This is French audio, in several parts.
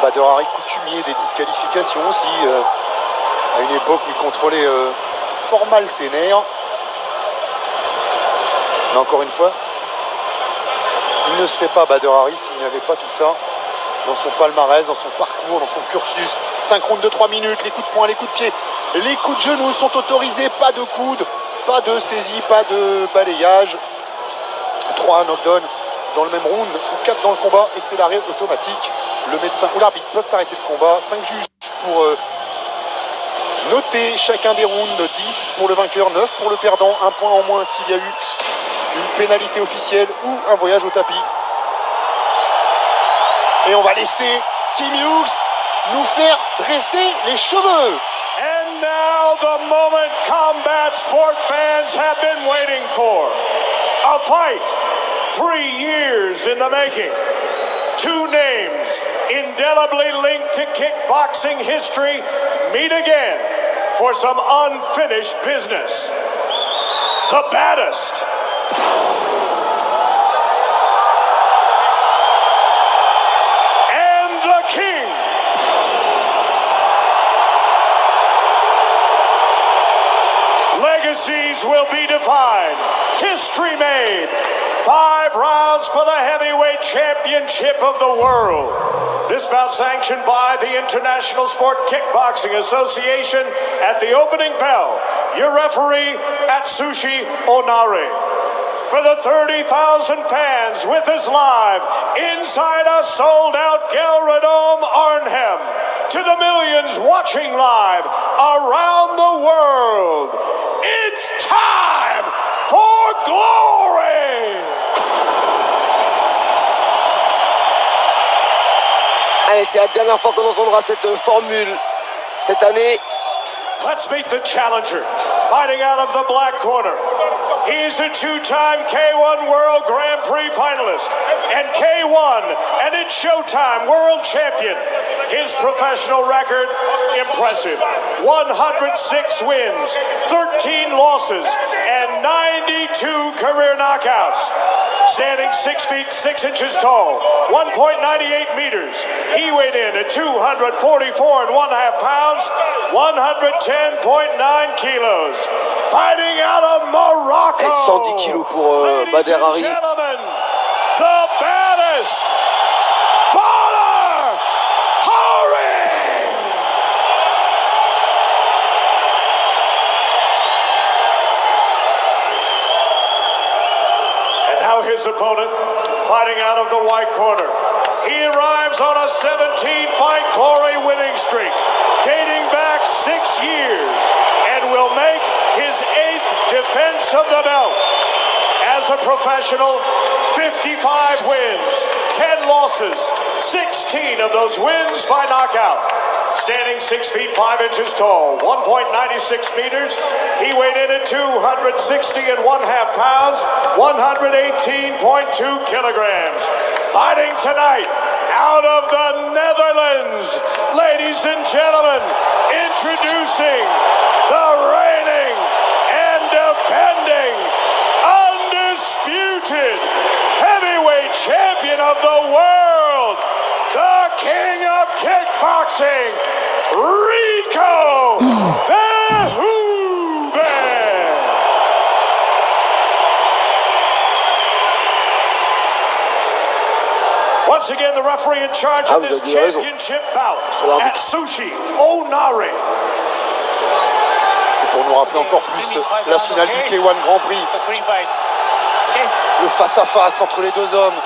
Badr Hari, coutumier des disqualifications aussi, à une époque où il contrôlait fort mal ses nerfs. Mais encore une fois, il ne serait pas Badr Hari s'il n'avait pas tout ça dans son palmarès, dans son parcours, dans son cursus. 5 rounds de 3 minutes, les coups de poing, les coups de pied, les coups de genoux sont autorisés, pas de coude, pas de saisie, pas de balayage. 3 knockdowns dans le même round, ou 4 dans le combat, et c'est l'arrêt automatique. Le médecin ou l'arbitre peuvent arrêter le combat. 5 juges pour noter chacun des rounds, 10 pour le vainqueur, 9 pour le perdant, 1 point en moins s'il y a eu une pénalité officielle ou un voyage au tapis. Et on va laisser Tim Hughes nous faire dresser les cheveux. And now the moment combat sport fans have been waiting for. A fight 3 years in the making. 2 names indelibly linked to kickboxing history meet again for some unfinished business. The baddest. And the king. Legacies will be defined. History made. 5 rounds for the heavyweight championship of the world. This bout sanctioned by the International Sport Kickboxing Association at the opening bell. Your referee, Atsushi Onare. For the 30,000 fans with us live inside a sold-out Gelredome Arnhem. To the millions watching live around the world. It's time for glory! Allez, c'est la dernière fois qu'on entendra cette formule cette année. Let's meet the challenger, fighting out of the black corner. He's a 2-time K1 World Grand Prix finalist and K1 and it's Showtime World Champion. His professional record, impressive. 106 wins, 13 losses, and 92 career knockouts. Standing 6 feet 6 inches tall, 1.98 meters. He weighed in at 244.5 pounds, 110.9 kilos. Fighting out of Morocco. 110 kilos pour Badr Hari. The baddest, Badr Hari. And now his opponent, fighting out of the white corner. He arrives on a 17-fight glory winning streak, dating back 6 years, and will make his 8th defense of the belt. As a professional, 55 wins, 10 losses, 16 of those wins by knockout. Standing 6 feet 5 inches tall, 1.96 meters, he weighed in at 260.5 pounds, 118.2 kilograms. Fighting tonight out of the Netherlands, ladies and gentlemen, introducing the reigning and defending undisputed heavyweight champion of the world, the king of kickboxing, Rico Verhoeven. Once again, the referee in charge of this championship bout, Atsushi Onare. Pour nous rappeler encore plus la finale du K1 Grand Prix. Le face-à-face entre les deux hommes.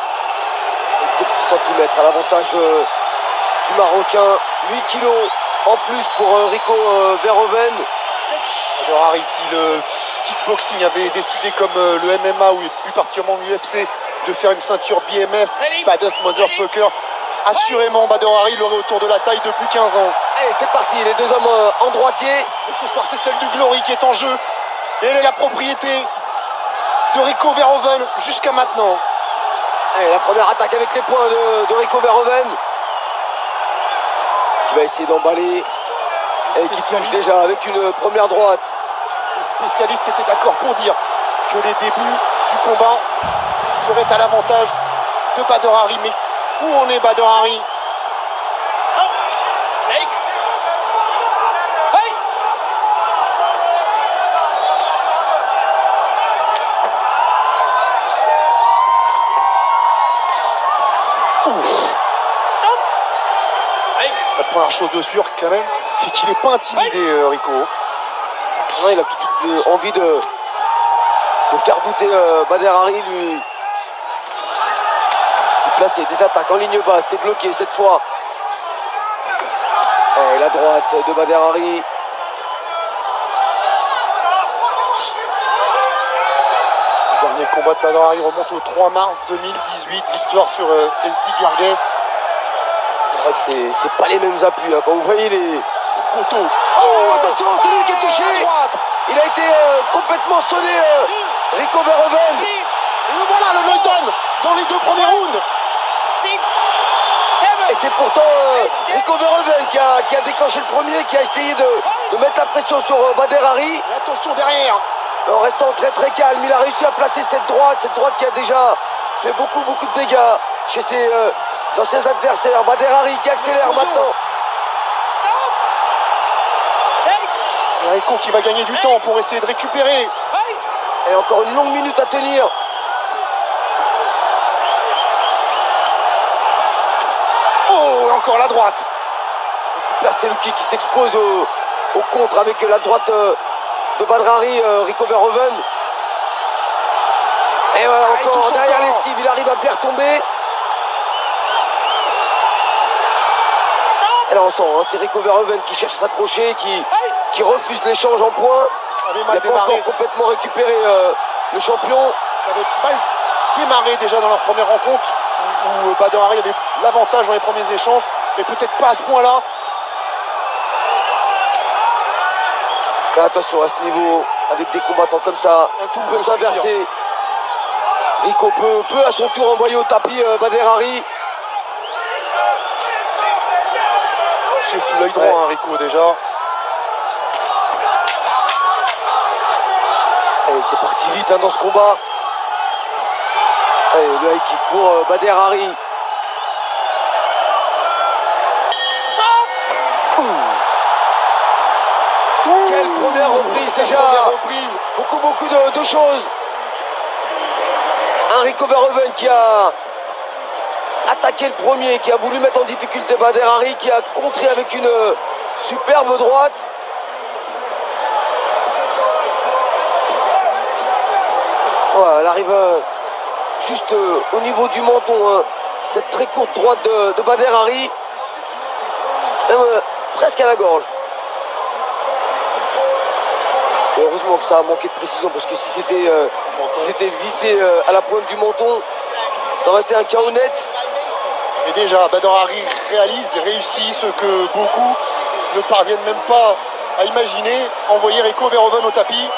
2 centimètres à l'avantage du Marocain. 8 kilos en plus pour Rico Verhoeven. Badr Hari, si le kickboxing avait décidé comme le MMA ou plus particulièrement l'UFC de faire une ceinture BMF, Baddest Motherfucker, assurément Badr Hari l'aurait autour de la taille depuis 15 ans. Allez, c'est parti, les deux hommes en droitier. Et ce soir, c'est celle du Glory qui est en jeu. Et elle est la propriété de Rico Verhoeven jusqu'à maintenant. Allez, la première attaque avec les poings de Rico Verhoeven, qui va essayer d'emballer et qui touche déjà avec une première droite. Les spécialistes étaient d'accord pour dire que les débuts du combat seraient à l'avantage de Badr Hari. Mais où en est Badr Hari? La première chose de sûr quand même, c'est qu'il n'est pas intimidé, Rico. Non, il a tout de suite envie de faire douter Bader Hari, lui. Il place des attaques en ligne basse, c'est bloqué cette fois. Et la droite de Bader Hari. Le dernier combat de Bader Hari remonte au 3 mars 2018, victoire sur SD Gargues. C'est vrai que c'est pas les mêmes appuis, hein. Quand vous voyez les poteaux. Oh, attention, c'est lui qui est touché. Il a été complètement sonné, Rico Verhoeven. Et voilà le knockdown dans les deux premiers rounds. Et c'est pourtant Rico Verhoeven qui a déclenché le premier, qui a essayé de mettre la pression sur Bader Hari. Et attention derrière. En restant très très calme, il a réussi à placer cette droite qui a déjà fait beaucoup de dégâts chez ses adversaires. Bader Hari qui accélère maintenant. Et Rico qui va gagner du temps pour essayer de récupérer. Et encore une longue minute à tenir. Oh, encore la droite. Là, c'est Luki qui s'expose au contre avec la droite de Bader Hari, Rico Verhoeven. Et voilà, encore derrière l'esquive, il arrive à bien retomber. Et là, on sent, hein, c'est Rico Verhoeven qui cherche à s'accrocher, qui refuse l'échange en points. Il n'a pas encore complètement récupéré le champion. Ça avait mal démarré déjà dans leur première rencontre où Bader Hari avait l'avantage dans les premiers échanges, mais peut-être pas à ce point-là. Attention à ce niveau, avec des combattants comme ça, tout peut s'inverser. Rico peut à son tour envoyer au tapis Bader Hari. Chez sous l'œil droit, ouais. Rico déjà. Et c'est parti vite dans ce combat. Allez, le high kick pour Bader Hari. Quelle première reprise déjà. Beaucoup de choses. Un Rico Verhoeven qui a attaqué le premier, qui a voulu mettre en difficulté Bader Hari, qui a contré avec une superbe droite. Voilà, elle arrive juste au niveau du menton, cette très courte droite de Bader Hari, presque à la gorge. Et heureusement que ça a manqué de précision, parce que si c'était vissé à la pointe du menton, ça aurait été un chaos net. Et déjà, Bader Hari réussit ce que beaucoup ne parviennent même pas à imaginer, envoyer Rico Verhoeven au tapis.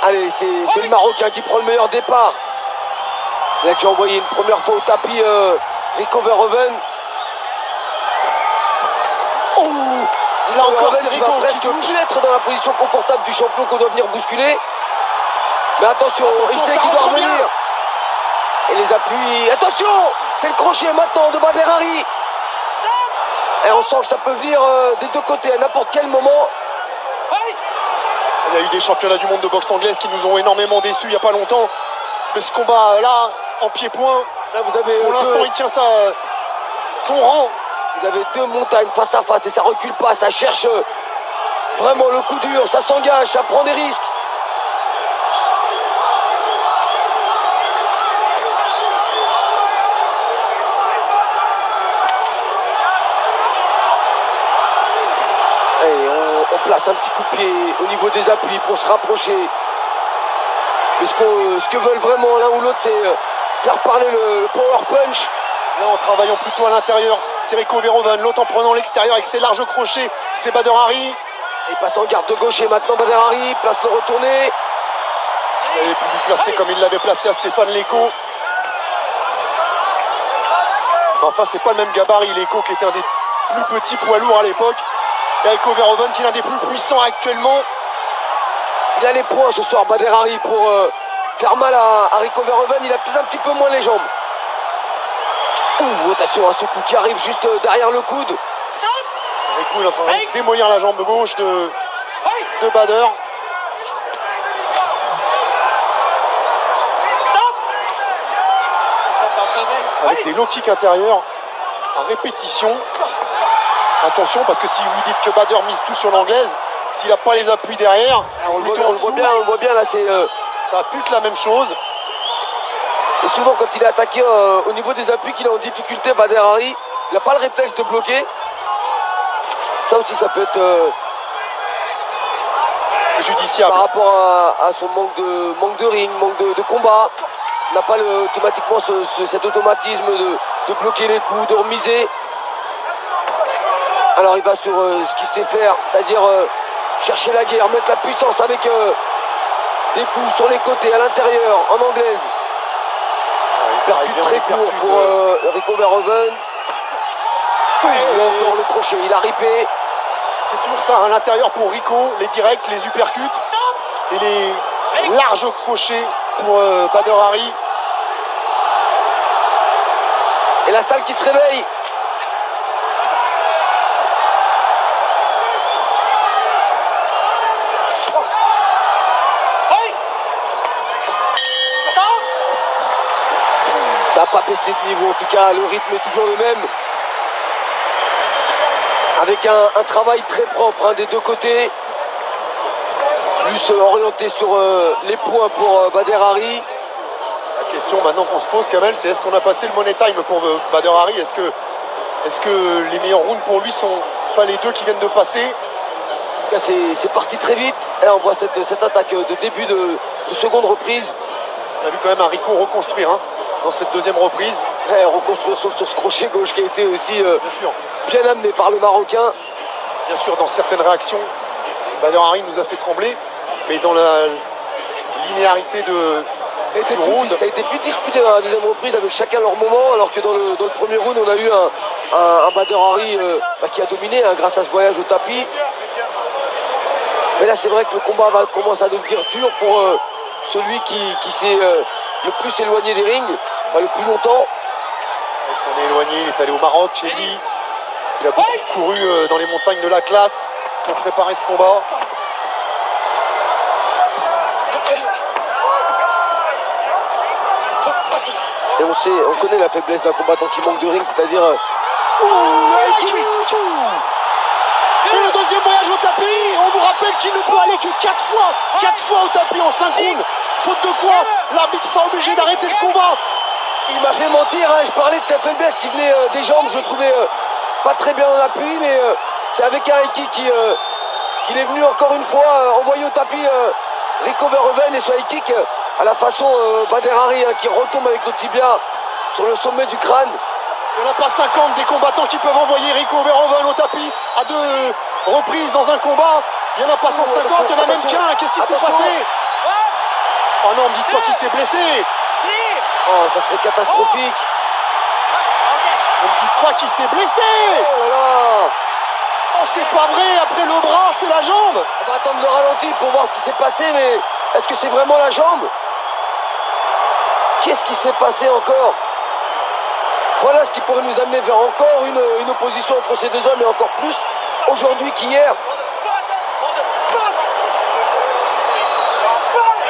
Allez, c'est le Marocain qui prend le meilleur départ. Il a déjà envoyé une première fois au tapis Rico Verhoeven. Oh, là encore, c'est Rico va presque plus être dans la position confortable du champion qu'on doit venir bousculer. Mais attention, il sait qu'il doit revenir. Et les appuis. Attention, c'est le crochet maintenant de Bader Hari. Et on sent que ça peut venir des deux côtés à n'importe quel moment. Il y a eu des championnats du monde de boxe anglaise qui nous ont énormément déçus il n'y a pas longtemps. Mais ce combat-là, en pied-point, pour l'instant, il tient son rang. Vous avez deux montagnes face à face et ça recule pas, ça cherche vraiment le coup dur, ça s'engage, ça prend des risques. On place un petit coup de pied au niveau des appuis pour se rapprocher. Mais ce que veulent vraiment l'un ou l'autre, c'est faire parler le power punch. Là, en travaillant plutôt à l'intérieur, c'est Rico Verhoeven. L'autre en prenant l'extérieur avec ses larges crochets, c'est Bader Hari. Il passe en garde de gauche et maintenant Bader Hari place le retourné. Il avait pu lui placer comme il l'avait placé à Stéphane Leko. Enfin, c'est pas le même gabarit. Leko qui était un des plus petits poids lourds à l'époque. Et Rico Verhoeven qui est l'un des plus puissants actuellement. Il a les points ce soir, Bader Hari, pour faire mal à Rico Verhoeven. Il a peut-être un petit peu moins les jambes. Attention à ce coup qui arrive juste derrière le coude. Rico est en train de démolir la jambe gauche de Bader. Avec des low kicks intérieurs à répétition. Attention, parce que si vous dites que Bader mise tout sur l'anglaise, s'il n'a pas les appuis derrière, On le voit bien là, ça pue la même chose. c'est souvent quand il est attaqué au niveau des appuis qu'il est en difficulté. Bader Hari, il n'a pas le réflexe de bloquer. Ça aussi, ça peut être Judiciable. par rapport à son manque de ring, manque de combat. Il n'a pas automatiquement cet automatisme de bloquer les coups, de remiser. Alors il va sur ce qu'il sait faire, c'est-à-dire chercher la guerre, mettre la puissance avec des coups sur les côtés, à l'intérieur, en anglaise. Percute très court pour Rico Verhoeven. Oui, encore le crochet, il a ripé. C'est toujours ça, à l'intérieur pour Rico, les directs, les uppercuts et les larges crochets pour Bader Hari. Et la salle qui se réveille. Ça n'a pas baissé de niveau, en tout cas le rythme est toujours le même. Avec un travail très propre des deux côtés. Plus orienté sur les points pour Bader Hari. La question maintenant qu'on se pose, Kamel, c'est est-ce qu'on a passé le money time pour Bader Hari? Est-ce que les meilleurs rounds pour lui sont pas les deux qui viennent de passer? Là, c'est parti très vite. Et on voit cette attaque de début de seconde reprise. On a vu quand même un Rico reconstruire dans cette deuxième reprise. Ouais, reconstruire sauf sur ce crochet gauche qui a été aussi Bien sûr. bien amené par le Marocain. Bien sûr, dans certaines réactions, Bader Hari nous a fait trembler, mais dans la linéarité du round, Ça a été plus disputé dans la deuxième reprise avec chacun leur moment, alors que dans le premier round, on a eu un Bader Hari qui a dominé grâce à ce voyage au tapis. Mais là, c'est vrai que le combat commence à devenir dur pour celui qui s'est le plus éloigné des rings, enfin le plus longtemps. il s'en est éloigné, il est allé au Maroc chez lui. Il a beaucoup couru dans les montagnes de l'Atlas pour préparer ce combat. Et on connaît la faiblesse d'un combattant qui manque de ring, c'est-à-dire Et le deuxième voyage au tapis, on vous rappelle qu'il ne peut aller que 4 fois au tapis en synchrone. Faute de quoi, l'arbitre sera obligé d'arrêter le combat. il m'a fait mentir, je parlais de sa faiblesse qui venait des jambes, je le trouvais pas très bien en appui, mais c'est avec un high kick qu'il est venu encore une fois envoyer au tapis Rico Verhoeven, et ce high kick à la façon Bader Hari qui retombe avec le tibia sur le sommet du crâne. Il n'y en a pas 50 des combattants qui peuvent envoyer Rico Verhoeven au tapis à 2 reprises dans un combat. Il n'y en a pas 150, il y en a même qu'un. Qu'est-ce qui s'est passé? Oh non, ne me dites pas qu'il s'est blessé. Oh, ça serait catastrophique. Ne me dites pas qu'il s'est blessé. Oh là là. Oh, c'est pas vrai, après le bras, c'est la jambe. On va attendre le ralenti pour voir ce qui s'est passé, mais est-ce que c'est vraiment la jambe? Qu'est-ce qui s'est passé encore? Voilà ce qui pourrait nous amener vers encore une opposition entre ces deux hommes, et encore plus aujourd'hui qu'hier.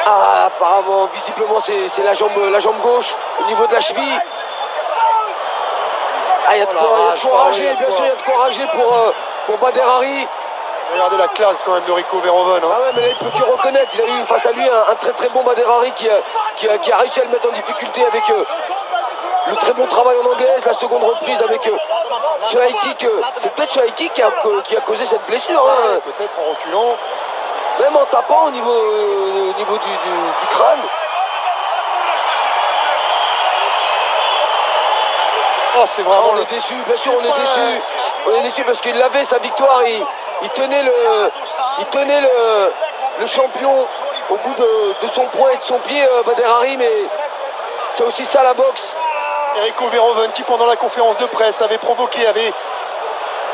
Ah, apparemment, visiblement, c'est la jambe gauche au niveau de la cheville. Ah, il y a de quoi rager, bien sûr, il y a de quoi rager pour Bader Hari. Regardez la classe quand même de Rico Verhoeven. Ah ouais, mais là, il peut que reconnaître. Il a eu face à lui un très très bon Bader Hari qui a réussi à le mettre en difficulté avec le très bon travail en anglaise, la seconde reprise avec ce high kick. C'est peut-être ce high kick qui a causé cette blessure. Ouais, peut-être en reculant. Même en tapant au niveau du crâne. Oh, c'est vraiment On est déçu, bien sûr, on est déçu. On est déçu parce qu'il avait sa victoire. Il tenait le champion au bout de son poing et de son pied, Bader Hari, mais c'est aussi ça la boxe. Rico Verhoeven qui pendant la conférence de presse avait provoqué,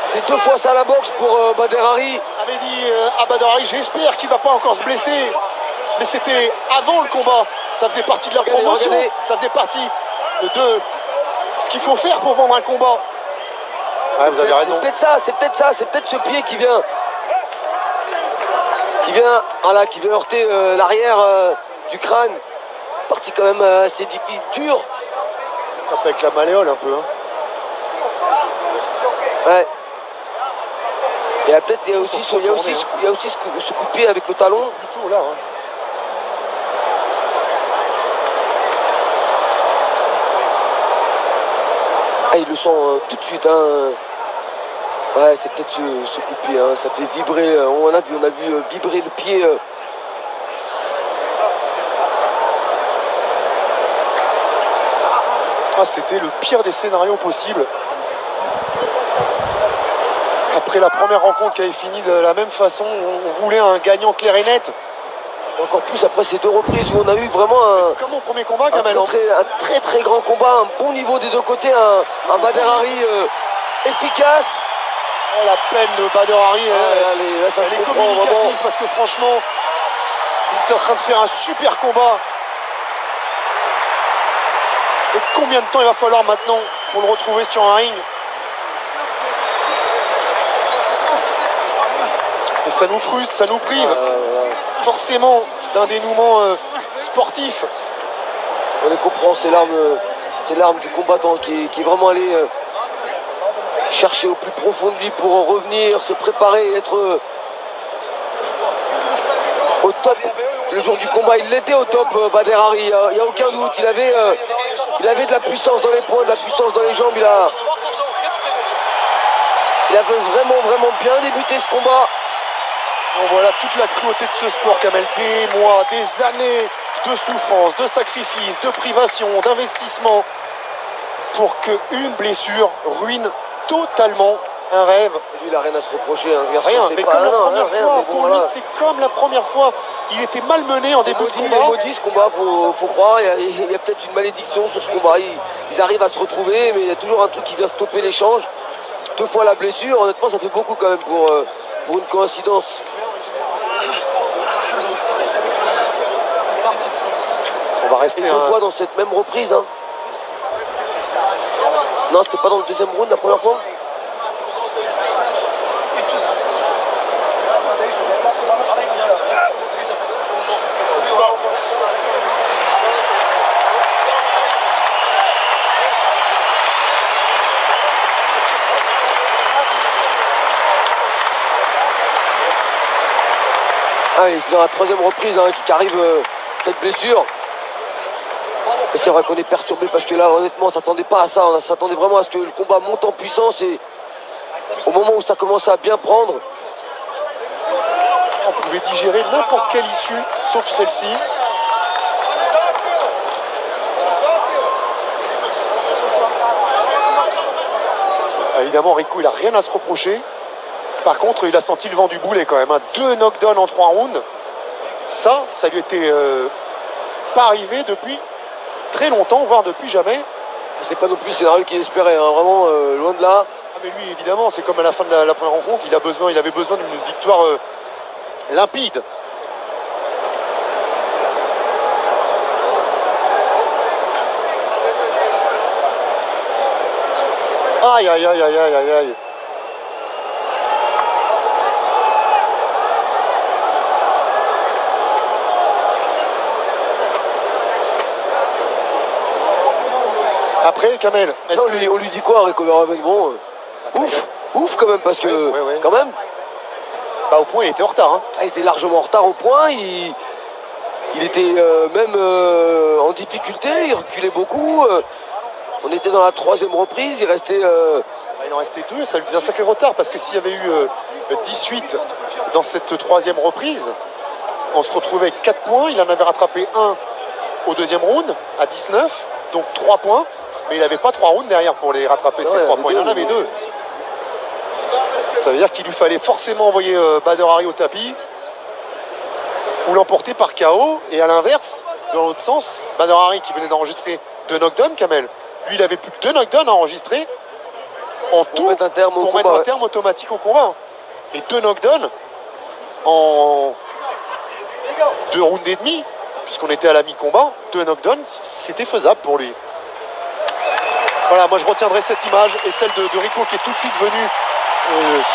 C'est 2 fois ça la boxe pour Bader Hari. avait dit à Bader Hari, j'espère qu'il va pas encore se blesser. Mais c'était avant le combat, ça faisait partie de la promotion, regardez. ça faisait partie de ce qu'il faut faire pour vendre un combat. Ouais, vous avez raison. C'est peut-être ce pied qui vient heurter l'arrière du crâne. Partie quand même assez difficile, dur. Avec la malléole un peu. Hein. Ouais. Il y a aussi ce coup de pied avec le talon. Plutôt là. Hein. Ah, il le sent tout de suite. Hein. Ouais, c'est peut-être ce coup de pied. Hein. Ça fait vibrer. On a vu vibrer le pied. Ah, c'était le pire des scénarios possibles. Après la première rencontre qui avait fini de la même façon, on voulait un gagnant clair et net. Encore plus après ces 2 reprises où on a eu vraiment comme au premier combat, Kamel. un très grand combat, un bon niveau des 2 côtés, un Bader Hari efficace. Oh, la peine de Bader Hari, là, ça elle est communicative parce que franchement, il est en train de faire un super combat. Et combien de temps il va falloir maintenant pour le retrouver sur un ring? Et ça nous frustre, ça nous prive forcément d'un dénouement sportif. On les comprend, c'est l'arme du combattant qui est vraiment allé chercher au plus profond de lui pour revenir, se préparer, être au top. Le jour du combat, il était au top, Bader Hari, il n'y a aucun doute. Il avait de la puissance dans les poings, de la puissance dans les jambes. Il avait vraiment bien débuté ce combat. Donc voilà toute la cruauté de ce sport, Kamel. Des mois, des années de souffrance, de sacrifice, de privation, d'investissement pour qu'une blessure ruine totalement un rêve. Lui, il n'a rien à se reprocher. Hein, ce garçon, rien, mais comme la première fois, bon, pour voilà. lui, c'est comme la première fois. Il était malmené en début de combat. Il maudit ce combat, faut croire. Il y a peut-être une malédiction sur ce combat. Ils arrivent à se retrouver, mais il y a toujours un truc qui vient stopper l'échange. 2 fois la blessure, honnêtement, ça fait beaucoup quand même pour une coïncidence. On va rester 2 fois dans cette même reprise. Hein. Non, c'était pas dans le 2e round la première fois. Ah, c'est dans la 3e reprise hein, qui arrive cette blessure. Et c'est vrai qu'on est perturbé parce que là, honnêtement, on ne s'attendait pas à ça. On s'attendait vraiment à ce que le combat monte en puissance et au moment où ça commence à bien prendre. On pouvait digérer n'importe quelle issue, sauf celle-ci. Évidemment, Rico, il n'a rien à se reprocher. Par contre, il a senti le vent du boulet quand même. Hein. 2 knockdowns en 3 rounds. Ça lui était pas arrivé depuis très longtemps, voire depuis jamais. C'est pas non plus le scénario qu'il espérait, hein. Vraiment loin de là. Ah, mais lui, évidemment, c'est comme à la fin de la première rencontre, il avait besoin d'une victoire limpide. Aïe, aïe, aïe, aïe, aïe, aïe. Après, Kamel, on lui dit quoi, Rico Verhoeven? Bon, ouf quand même, parce que, ouais. quand même, bah, au point, il était en retard. Hein. Il était largement en retard au point, il était même en difficulté, il reculait beaucoup. On était dans la 3e reprise, il restait... Il en restait 2, ça lui faisait un sacré retard, parce que s'il y avait eu 18 dans cette 3e reprise, on se retrouvait avec 4 points, il en avait rattrapé 1 au 2e round, à 19, donc 3 points. Mais il n'avait pas 3 rounds derrière pour les rattraper, ces 3 points. Il en avait 2. Ça veut dire qu'il lui fallait forcément envoyer Bader Hari au tapis ou l'emporter par KO. Et à l'inverse, dans l'autre sens, Bader Hari qui venait d'enregistrer 2 knockdowns, Kamel. Lui, il avait plus que 2 knockdowns à enregistrer en tout mettre un terme pour mettre un terme automatique au combat. Et 2 knockdowns en 2 rounds et demi, puisqu'on était à la mi-combat. 2 knockdowns, c'était faisable pour lui. Voilà, moi je retiendrai cette image et celle de Rico qui est tout de suite venu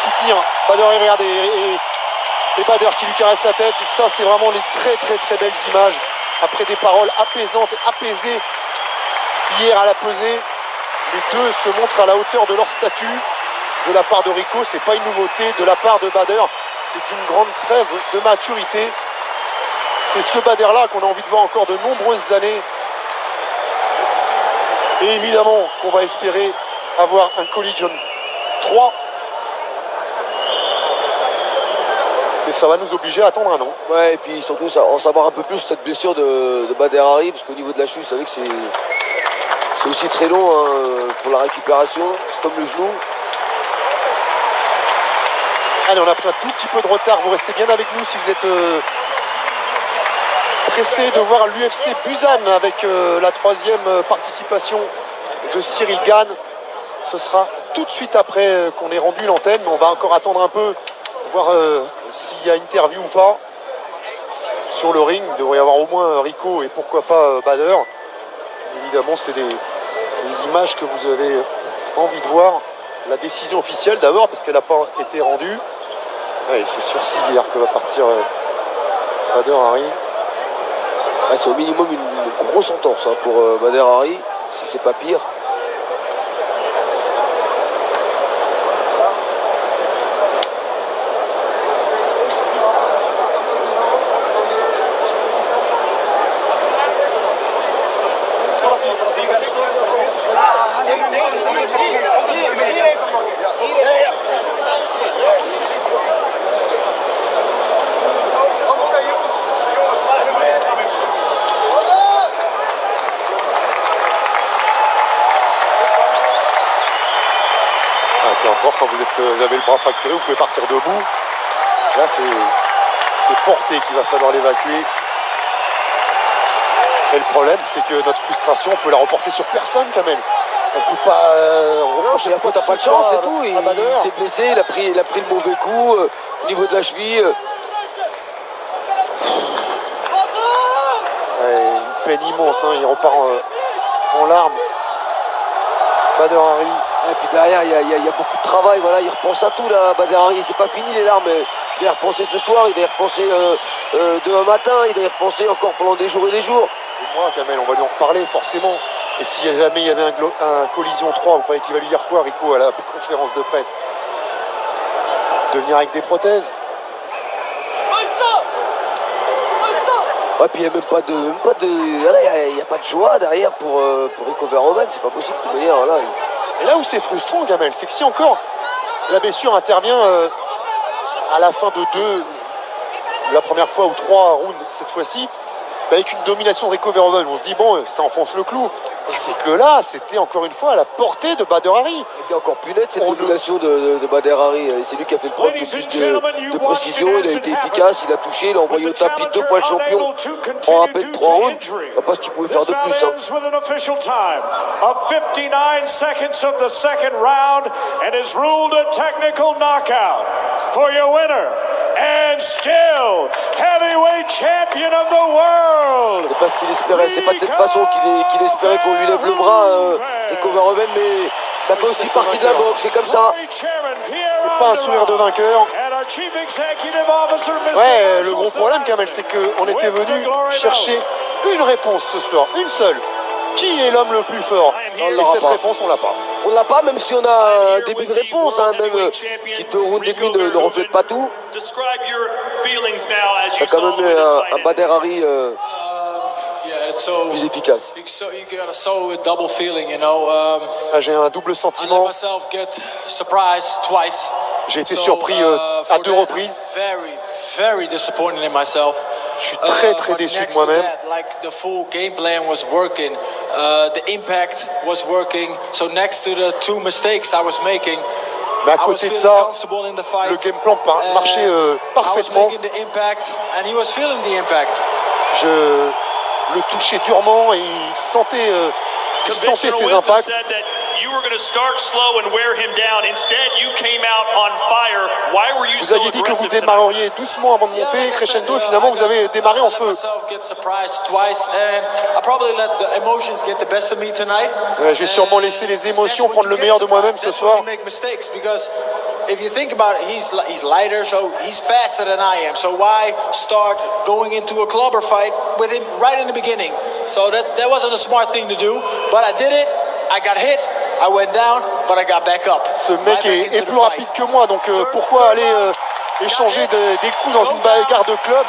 soutenir Bader et regardez, et Bader qui lui caresse la tête. Ça, c'est vraiment les très belles images après des paroles apaisantes, apaisées hier à la pesée. Les deux se montrent à la hauteur de leur statut. De la part de Rico, c'est pas une nouveauté. De la part de Bader, c'est une grande preuve de maturité. C'est ce Bader-là qu'on a envie de voir encore de nombreuses années. Et évidemment qu'on va espérer avoir un Collision 3. Et ça va nous obliger à attendre un an. Ouais, et puis surtout en savoir un peu plus cette blessure de Bader Hari, parce qu'au niveau de la cheville, vous savez que c'est aussi très long hein, pour la récupération, c'est comme le genou. Allez, on a pris un tout petit peu de retard, vous restez bien avec nous si vous êtes pressé de voir l'UFC Busan avec la troisième participation de Cyril Gane. Ce sera tout de suite après qu'on ait rendu l'antenne, mais on va encore attendre un peu, voir s'il y a interview ou pas. Sur le ring, il devrait y avoir au moins Rico et pourquoi pas Bader. Évidemment, c'est des images que vous avez envie de voir. La décision officielle d'abord, parce qu'elle n'a pas été rendue. Ouais, c'est sur civière que va partir Bader Hari. Ah, c'est au minimum une grosse entorse hein, pour Bader Hari, si c'est pas pire. Quand vous avez le bras fracturé, vous pouvez partir debout. Là, c'est porté qu'il va falloir l'évacuer. Et le problème, c'est que notre frustration, on peut la reporter sur personne quand même. On ne peut pas reprocher la faute, t'as pas de chance, c'est tout. Il s'est blessé, il a pris le mauvais coup au niveau de la cheville. Ouais, une peine immense, hein. Il repart en larmes. Bader Hari. Et puis derrière, il y a beaucoup de travail. Voilà, il repense à tout là, Bader Hari. C'est pas fini les larmes. Il va y repenser ce soir, il va y repenser demain matin, il va y repenser encore pendant des jours et des jours. Et moi, Kamel, on va lui en reparler forcément. Et si jamais il y avait un Collision 3, vous croyez qu'il va lui dire quoi, Rico, à la conférence de presse? De venir avec des prothèses? Ouais, puis il n'y a même pas de joie derrière pour Rico Verhoeven, c'est pas possible de toute manière. Là, Et là où c'est frustrant, Kamel, c'est que si encore la blessure intervient à la fin de la première fois ou 3 rounds cette fois-ci, avec une domination de Rico Verhoeven, on se dit bon, ça enfonce le clou. Et c'est que là, c'était encore une fois à la portée de Bader Hari. C'était encore plus net cette domination de Bader Hari. C'est lui qui a fait preuve de plus de précision, il a été efficace, il a touché, il a envoyé au tapis 2 fois le champion en à peine 3 rounds. Je ne sais pas ce qu'il pouvait faire de plus. And still heavyweight champion of the world. C'est pas ce qu'il espérait, c'est pas de cette façon qu'il espérait qu'on lui lève le bras, Rico Verhoeven, mais ça fait aussi partie de la boxe, c'est comme ça. C'est pas un sourire de vainqueur. Ouais, le gros problème, Kamel, c'est qu'on était venu chercher une réponse ce soir, une seule. Qui est l'homme le plus fort? Et cette réponse, on l'a pas. On l'a pas, même si on a un début de réponse, hein, même si 2 rounds et demi ne reflètent pas tout. Il y a quand même un Bader Hari plus efficace. J'ai un double sentiment. J'ai été surpris à 2 reprises. Je suis très déçu de moi-même. The full game plan was working, the impact was working. So next to the 2 mistakes I was making, mais à côté de ça, le game plan marchait parfaitement. Je le touchais durement et il sentait ses impacts. you were going to start slow and wear him down. Instead, you came out on fire. Why were you Vous so aviez dit que vous aggressive tonight? démarreriez doucement avant de monter, crescendo, et finalement vous avez démarré en feu. Ouais, j'ai sûrement laissé les émotions prendre le meilleur de moi-même ce soir. If you think about it, he's lighter, so he's faster than I am. So why start going into a clubber fight with him right in the beginning? So that wasn't a smart thing to do, but I did it. I got hit. I went down, but I got back up. Ce mec est plus rapide que moi, donc pourquoi aller échanger des coups dans une bagarre de club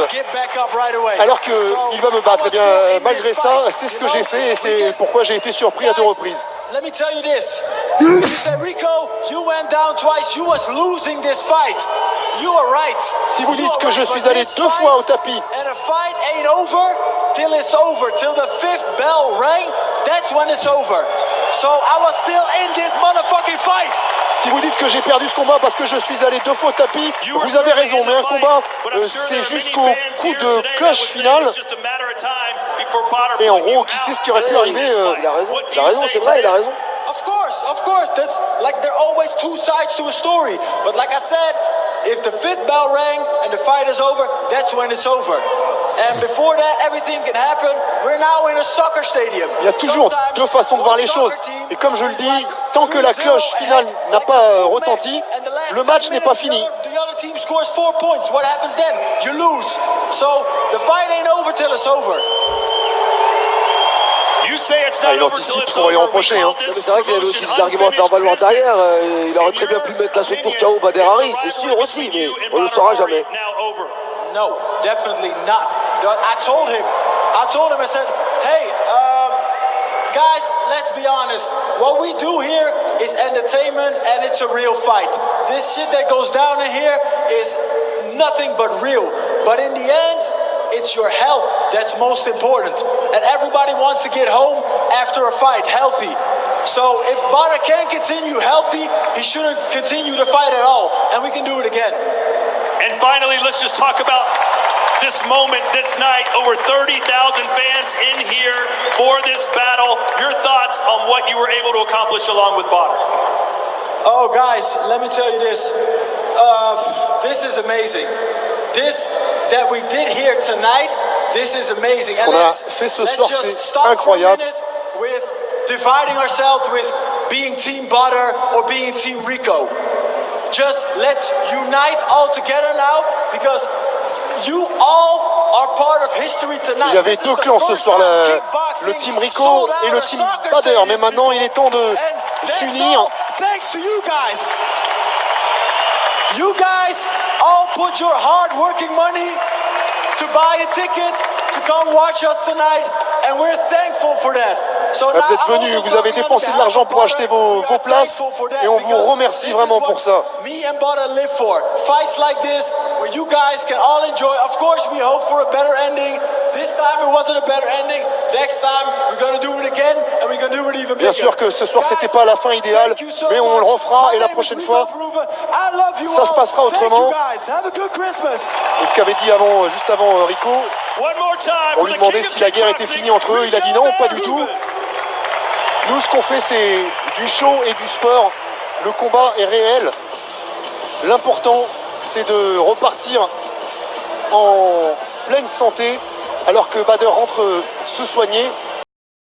alors qu'il va me battre? Eh bien, malgré ça, c'est ce que j'ai fait et c'est pourquoi j'ai été surpris à 2 reprises. Let me tell you this. You said, Rico, you went down twice. You was losing this fight. You are right. Si vous dites que je suis allé 2 fois au tapis, and the fight ain't over till it's over, till the 5th bell rang. That's when it's over. So I was still in this motherfucking fight. si vous dites que j'ai perdu ce combat parce que je suis allé 2 fois au tapis, vous avez raison, mais un combat, c'est jusqu'au coup de cloche finale. Et en gros, qui sait ce qui aurait pu arriver Il a raison, c'est vrai, il a raison. Of course, that's like there are always 2 sides to a story. But like I said, if the 5th bell rang and the fight is over, that's when it's over. And before that, everything can happen. We're now in a soccer stadium. Il y a toujours 2 façons de voir les choses. Et comme je le dis, tant que la cloche finale n'a pas retenti, le match n'est pas fini. The other team scores 4 points. What happens then? You lose. So the fight ain't over till it's over. Il anticipe ce qu'on va lui reprocher. Hein. C'est vrai qu'il avait aussi des arguments à faire valoir derrière. Il aurait très bien pu mettre la sauce pour KO Bader Hari, c'est sûr aussi, mais on ne le saura jamais. No, definitely not. I told him, I said, hey, guys, let's be honest. What we do here is entertainment and it's a real fight. This shit that goes down in here is nothing but real. But in the end, it's your health that's most important. And everybody wants to get home after a fight healthy. So if Bader can't continue healthy, he shouldn't continue to fight at all. And we can do it again. And finally, let's just talk about this moment, this night. Over 30,000 fans in here for this battle. Your thoughts on what you were able to accomplish along with Bader? Oh, guys, let me tell you this. This is amazing. This that we did here tonight, this is amazing. Ce qu'on a fait ce soir, c'est incroyable. With dividing ourselves with being Team Bader or being Team Rico. Just let's unite all together now because you all are part of history tonight. Il y avait 2 clans ce soir, le Team Rico et le Team Bader, mais maintenant il est temps de s'unir. Thanks to you guys. You guys all put your hard-working money to buy a ticket to come watch us tonight, and we're thankful for that. So vous êtes venus, vous avez dépensé de l'argent pour acheter vos places et on vous remercie vraiment pour ça. Me and Bader live for fights like this where you guys can all enjoy. Of course, we hope for a better ending. This time it wasn't a better ending. Next time we're going to do it again and we're going to do it even bigger. Bien sûr que ce soir c'était pas la fin idéale, mais on le refera et la prochaine fois ça se passera autrement. Et ce qu'avait dit juste avant Rico, on lui demandait si la guerre était finie entre eux, il a dit non, pas du tout. Nous, ce qu'on fait, c'est du show et du sport. Le combat est réel. L'important, c'est de repartir en pleine santé, alors que Bader rentre se soigner.